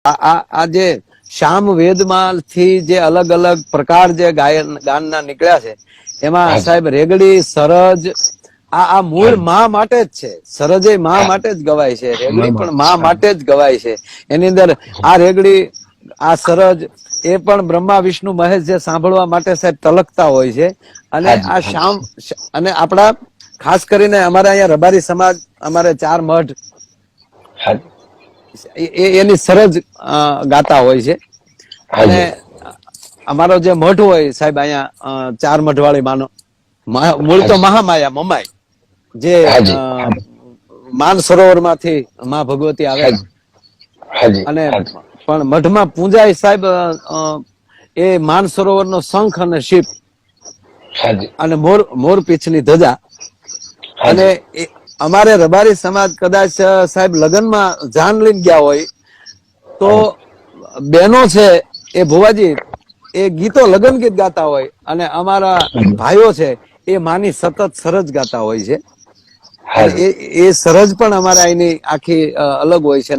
આ જે શામ વેદમાંથી જે અલગ અલગ પ્રકાર જે ગાનના નીકળ્યા છે એમાં સાહેબ રેગડી, સરજ આ મૂળ માં માટે જ છે. સરજ એ માં માટે જ ગવાય છે, રેગડી પણ માં માટે જ ગવાય છે. એની અંદર આ રેગડી, આ સરજ એ પણ બ્રહ્મા વિષ્ણુ મહેશ જે સાંભળવા માટે સાહેબ તલકતા હોય છે. અને આ શામ અને આપણા ખાસ કરીને અમારે અહીંયા રબારી સમાજ, અમારે 4 મઠ એની સરજ ગાતા હોય છે. અને અમારો જે મઠ હોય સાહેબ અહીંયા 4 મઠવાળી માનો મૂળ તો મહામાયા મમાઈ જે માન સરોવર માંથી માં ભગવતી આવેલા અને પણ મઠમાં પૂંજાય સાહેબ એ માન સરોવર નો શંખ અને શીપ અને મોર પીછની ધજા. અને અમારે રબારી સમાજ કદાચ સાહેબ લગ્નમાં જાન લઈને ગયા હોય તો બહેનો છે એ ભુવાજી એ ગીતો લગ્ન ગીત ગાતા હોય અને અમારા ભાઈઓ છે એ માની સતત સરજ ગાતા હોય છે. એ સરજ પણ અમારા એની આખી અલગ હોય છે.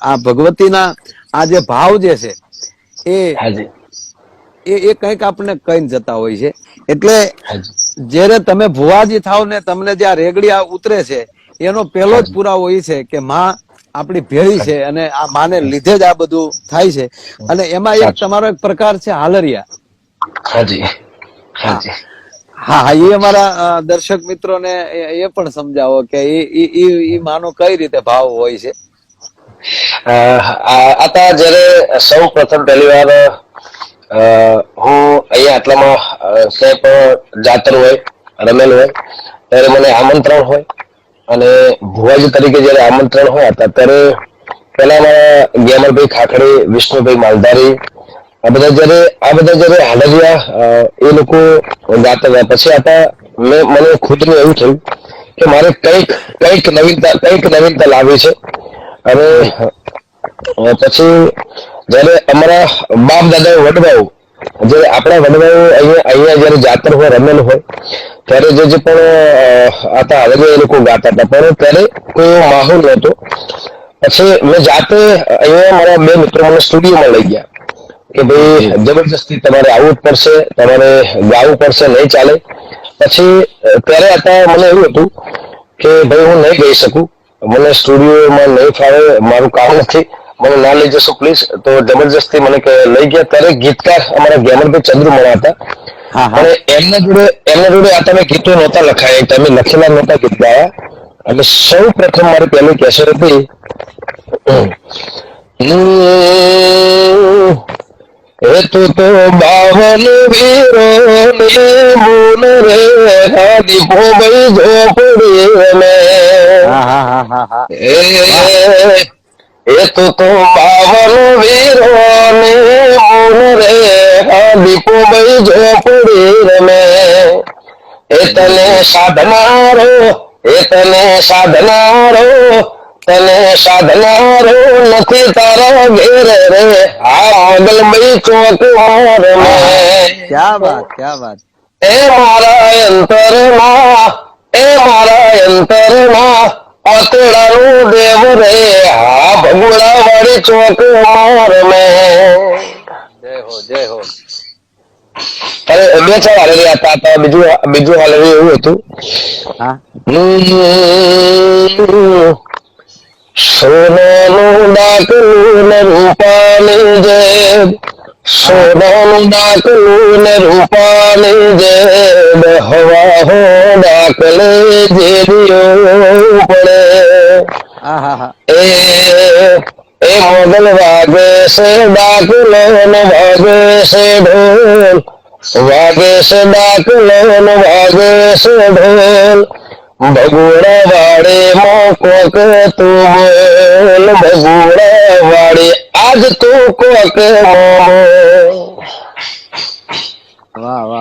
આ ભગવતીના આ જે ભાવ જે છે એ કંઈક આપણે કહીને જતા હોય છે. એટલે જયારે તમે ભુવાજી થાવ ને તમને જે આ રેગડી ઉતરે છે એનો પહેલો જ પુરાવો એ છે કે માં આપણી ભેળી છે અને આ માને લીધે જ આ બધું થાય છે. અને એમાં એક તમારો એક પ્રકાર છે હાલરિયા. હા, એ અમારા દર્શક મિત્રોને એ પણ સમજાવો કે એ માનો કઈ રીતે ભાવ હોય છે. આતા જયારે સૌ પ્રથમ પહેલી વાર હું અહીંયા આટલામાં ક્યાંય પણ જાતર હોય, રમેલ હોય ત્યારે મને આમંત્રણ હોય અને ભુવાજી તરીકે જયારે આમંત્રણ હોય હતા ત્યારે પેલા મારા ગેમરભાઈ ખાખડી, વિષ્ણુભાઈ માલધારી આ બધા જયારે હાલરિયા એ લોકો ગાતા ગયા પછી આતા મને ખુદને એવું થયું કે મારે કઈક નવીનતા લાવી છે. અને પછી જયારે અમારા બાપ દાદા વડવાઓ, જયારે આપણા વડવાઓ અહીંયા જયારે જાતર હોય, રમેલ હોય ત્યારે જે પણ આતા હાલરિયા એ લોકો ગાતા હતા પણ ત્યારે કોઈ એવો માહોલ નહોતો. પછી મેં જાતે અહીંયા મારા 2 મિત્રો મને સ્ટુડિયોમાં લઈ ગયા કે ભાઈ જબરજસ્તી તમારે આવવું જ પડશે, તમારે ગાવું પડશે, નહીં ચાલે. પછી ત્યારે હતા મને એવું હતું કે ભાઈ હું નહીં ગઈ શકું, મને સ્ટુડિયોમાં નહીં ફાવે, મારું કામ નથી, મને ના લઈ જશો પ્લીઝ. તો જબરજસ્તી મને લઈ ગયા. ત્યારે ગીતકાર અમારા ગેમરભાઈ ચંદ્રમણા હતા અને એમના જોડે આ તમે ગીતો નહોતા લખાયા, તમે લખેલા નહોતા ગીત ગાયા. એટલે સૌ પ્રથમ મારી પહેલી કેસેટ હતી તું તો 52 વીરો ને મૂન રે હાદી ભોગઈ ઝોપડી મે તું તો 52 વીરો ને મૂન રે હાદી ભોગઈ ઝોપડી મે તને સાધનારો તને સાધનારો નથી તારા ઘેર રે આ મગલમય ચોક મોર મે. ક્યા વાત. એ મારા અંતરમાં અતડાનું દેવ રે આ ભગુડા વાળી ચોક મોર મે. જય હો. અરે 2-4 હાલરિયા હતા. બીજું હાલરિયું એવું હતું સોનાનું ડાકલું ને રૂપાની જેબ, સોનાનું ડાકલું ને રૂપાની જેબ, હવા હો ડાકલે જેડિયો પડે. એ મોગલ વાગે છે ડાકલો ને વાગે છે ઢોલ, વાગે છે ડાકલો ને વાગે છે ઢોલ, ભગુડા વાડે કોક તું બોલ, ભગુડા વાડે આજ તું કોક મોમો. વાહ.